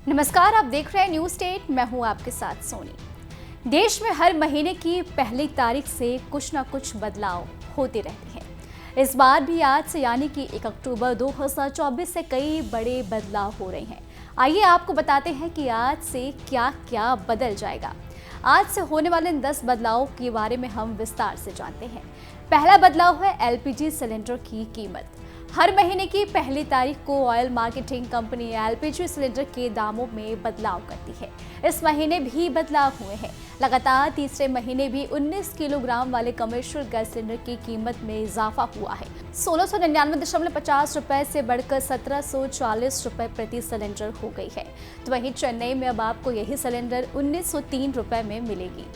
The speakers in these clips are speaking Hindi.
नमस्कार, आप देख रहे हैं न्यूज स्टेट। मैं हूं आपके साथ सोनी। देश में हर महीने की पहली तारीख से कुछ ना कुछ बदलाव होते रहते हैं। इस बार भी आज से यानी कि 1 अक्टूबर 2024 से कई बड़े बदलाव हो रहे हैं। आइए आपको बताते हैं कि आज से क्या क्या बदल जाएगा। आज से होने वाले इन 10 बदलावों के बारे में हम विस्तार से जानते हैं। पहला बदलाव है एलपीजी सिलेंडर की कीमत। हर महीने की पहली तारीख को oil marketing company LPG cylinder के दामों में बदलाव करती है। इस महीने भी बदलाव हुए हैं। लगातार तीसरे महीने भी 19 किलोग्राम वाले कमर्शियल गैस सिलेंडर की कीमत में इजाफा हुआ है। 1699.50 रुपए से बढ़कर 1740 रुपए प्रति सिलेंडर हो गई है। तो वहीं चेन्नई में अब आपको यही सिलेंडर 1903 रुपए में मिलेगी।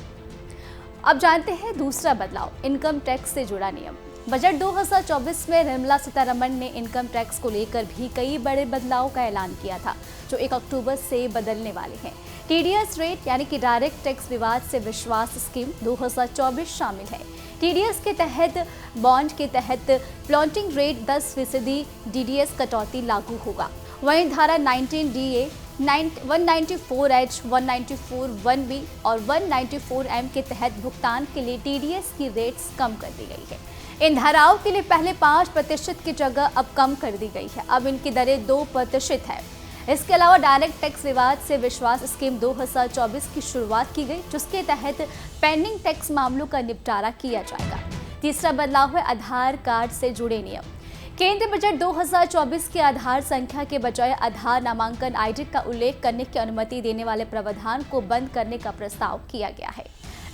अब जानते हैं दूसरा बदलाव, इनकम टैक्स से जुड़ा नियम। बजट 2024 में निर्मला सीतारमण ने इनकम टैक्स को लेकर भी कई बड़े बदलाव का ऐलान किया था, जो 1 अक्टूबर से बदलने वाले हैं। टीडीएस रेट यानी कि डायरेक्ट टैक्स विवाद से विश्वास स्कीम 2024 शामिल है। टीडीएस के तहत बॉन्ड के तहत प्लॉटिंग रेट 10% डीडीएस कटौती लागू होगा। वहीं धारा 19DA 194H 194(1)B और 194M के तहत भुगतान के लिए टीडीएस की रेट्स कम कर दी गई है। इन धाराओं के लिए पहले 5% की जगह अब कम कर दी गई है। अब इनकी दरें 2% है। इसके अलावा डायरेक्ट टैक्स विवाद से विश्वास स्कीम 2024 की शुरुआत की गई, जिसके तहत पेंडिंग टैक्स मामलों का निपटारा किया जाएगा। तीसरा बदलाव है आधार कार्ड से जुड़े नियम। केंद्रीय बजट 2024 के आधार संख्या के बजाय आधार नामांकन आईडी का उल्लेख करने की अनुमति देने वाले प्रावधान को बंद करने का प्रस्ताव किया गया है।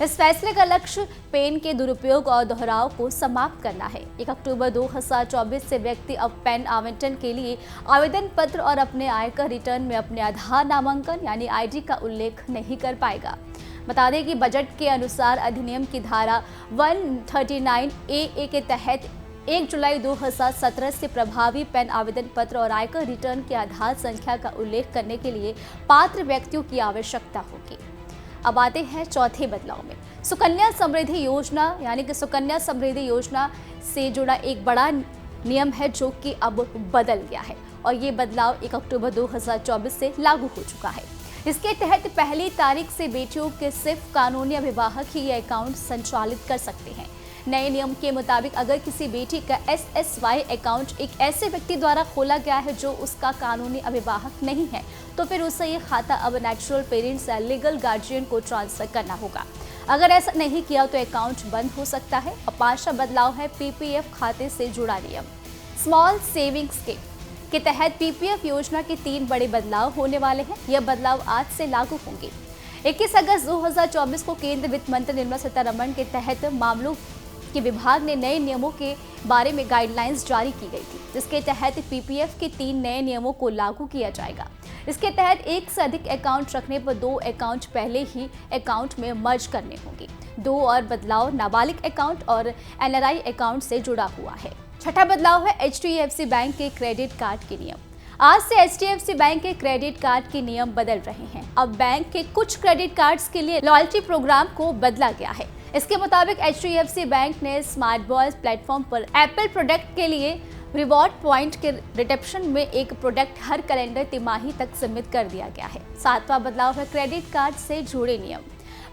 इस फैसले का लक्ष्य पेन के दुरुपयोग और दोहराव को समाप्त करना है। 1 अक्टूबर 2024 से व्यक्ति अब पेन आवंटन के लिए आवेदन पत्र और अपने आयकर रिटर्न में अपने आधार नामांकन यानी आईडी का उल्लेख नहीं कर पाएगा। बता दें कि बजट के अनुसार अधिनियम की धारा 139AA के तहत 1 जुलाई 2017 से प्रभावी पेन आवेदन पत्र और आयकर रिटर्न के आधार संख्या का उल्लेख करने के लिए पात्र व्यक्तियों की आवश्यकता होगी। अब आते हैं चौथे बदलाव में, सुकन्या समृद्धि योजना यानी कि सुकन्या समृद्धि योजना से जुड़ा एक बड़ा नियम है, जो कि अब बदल गया है और ये बदलाव 1 अक्टूबर 2024 से लागू हो चुका है। इसके तहत पहली तारीख से बेटियों के सिर्फ कानूनी अभिभावक ही ये अकाउंट संचालित कर सकते हैं। नए नियम के मुताबिक अगर किसी बेटी का SSY अकाउंट एक ऐसे व्यक्ति द्वारा खोला गया है जो उसका कानूनी अभिभावक नहीं है, तो फिर उसे ये खाता अब नेचुरल पेरेंट्स या लीगल गार्जियन को ट्रांसफर करना होगा। अगर ऐसा नहीं किया तो अकाउंट बंद हो सकता है। और पांचवा बदलाव है PPF खाते से जुड़ा नियम। स्मॉल सेविंग्स स्कीम के तहत PPF योजना के 3 बड़े बदलाव होने वाले हैं। यह बदलाव आज से लागू होंगे। 21 अगस्त 2024 को केंद्रीय वित्त मंत्री निर्मला सीतारमण के तहत मामलों के विभाग ने नए नियमों के बारे में गाइडलाइंस जारी की गई थी, जिसके तहत PPF के 3 नए नियमों को लागू किया जाएगा। इसके तहत एक से अधिक अकाउंट रखने पर 2 अकाउंट पहले ही अकाउंट में मर्ज करने होंगे। 2 और बदलाव नाबालिग अकाउंट और NRI अकाउंट से जुड़ा हुआ है। छठा बदलाव है HDFC बैंक के क्रेडिट कार्ड के नियम। आज से HDFC बैंक के क्रेडिट कार्ड के नियम बदल रहे हैं। अब बैंक के कुछ क्रेडिट कार्ड्स के लिए लॉयल्टी प्रोग्राम को बदला गया है। इसके मुताबिक HDFC बैंक ने स्मार्ट बॉयज प्लेटफॉर्म पर एप्पल प्रोडक्ट के लिए रिवॉर्ड पॉइंट के रिडेम्पशन में एक प्रोडक्ट हर कैलेंडर तिमाही तक सीमित कर दिया गया है। सातवां बदलाव है क्रेडिट कार्ड से जुड़े नियम।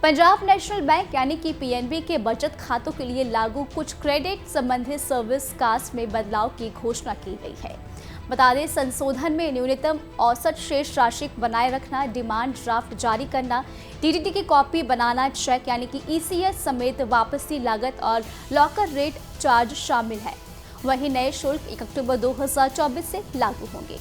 पंजाब नेशनल बैंक यानी कि PNB के बचत खातों के लिए लागू कुछ क्रेडिट संबंधित सर्विस कास्ट में बदलाव की घोषणा की गई है। बता दें, संशोधन में न्यूनतम औसत शेष राशि बनाए रखना, डिमांड ड्राफ्ट जारी करना, DDT की कॉपी बनाना, चेक यानी कि ECS समेत वापसी लागत और लॉकर रेट चार्ज शामिल है। वहीं नए शुल्क 1 अक्टूबर 2024 से लागू होंगे।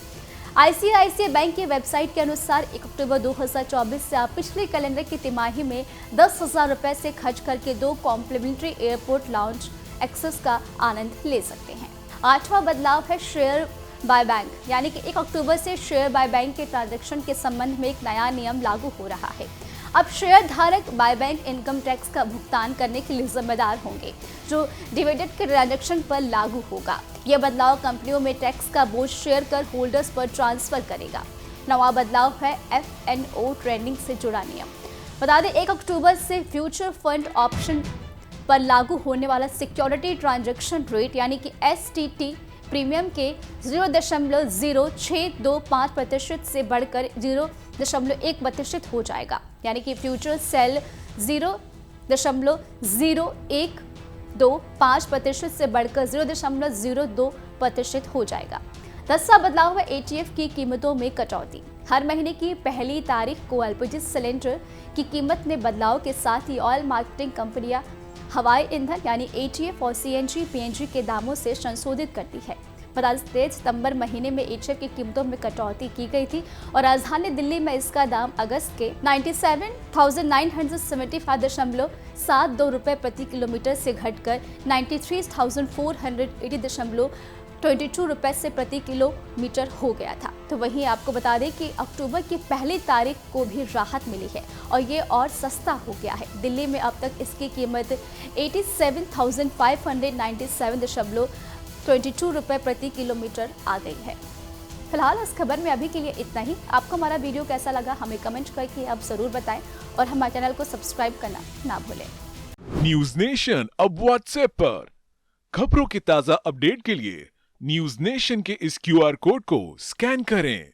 ICICI बैंक की वेबसाइट के अनुसार 1 अक्टूबर 2024 से आप पिछले कैलेंडर की तिमाही में 10,000 रुपए से खर्च करके 2 कॉम्प्लीमेंट्री एयरपोर्ट लाउंज एक्सेस का आनंद ले सकते हैं। आठवां बदलाव है शेयर बाय बैंक यानी कि 1 अक्टूबर से शेयर बाय बैंक के ट्रांजैक्शन के संबंध में एक नया नियम लागू हो रहा है। अब शेयर धारक बाय बैंक इनकम टैक्स का भुगतान करने के लिए जिम्मेदार होंगे, जो डिविडेंड के ट्रांजैक्शन पर लागू होगा। यह बदलाव कंपनियों में टैक्स का बोझ शेयर कर होल्डर्स पर ट्रांसफर करेगा। नवा बदलाव है FNO ट्रेडिंग से जुड़ा नियम। बता दें, 1 अक्टूबर से फ्यूचर फंड ऑप्शन पर लागू होने वाला सिक्योरिटी ट्रांजैक्शन रेट यानी कि STT प्रीमियम के 0.0625% से बढ़कर 0.1% हो जाएगा, यानी कि फ्यूचर सेल 0.0125% से बढ़कर 0.02% हो जाएगा। 10वां बदलाव है एटीएफ की कीमतों में कटौती। हर महीने की पहली तारीख को एलपीजी सिलेंडर की कीमत में बदलाव के साथ ही ऑयल मार्केटिंग कंपनियां हवाई ईंधन यानी एटीएफ और सीएनजी पीएनजी के दामों से संशोधित करती है। बता दें, सितंबर महीने में एटीएफ की कीमतों में कटौती की गई थी और राजधानी दिल्ली में इसका दाम अगस्त के 97,975.72 रुपए प्रति किलोमीटर से घटकर 93,480.22 रुपए से प्रति किलोमीटर हो गया था। तो वहीं आपको बता दें कि अक्टूबर की पहली तारीख को भी राहत मिली है और ये और सस्ता हो गया है। दिल्ली में अब तक इसकी कीमत 87,597.22 रुपए प्रति किलोमीटर आ गई है। फिलहाल इस खबर में अभी के लिए इतना ही। आपको हमारा वीडियो कैसा लगा हमें कमेंट करके आप जरूर बताएं और हमारे चैनल को सब्सक्राइब करना ना भूलें। न्यूज नेशन अब व्हाट्सएप पर खबरों की ताजा अपडेट के लिए न्यूज नेशन के इस क्यूआर कोड को स्कैन करें।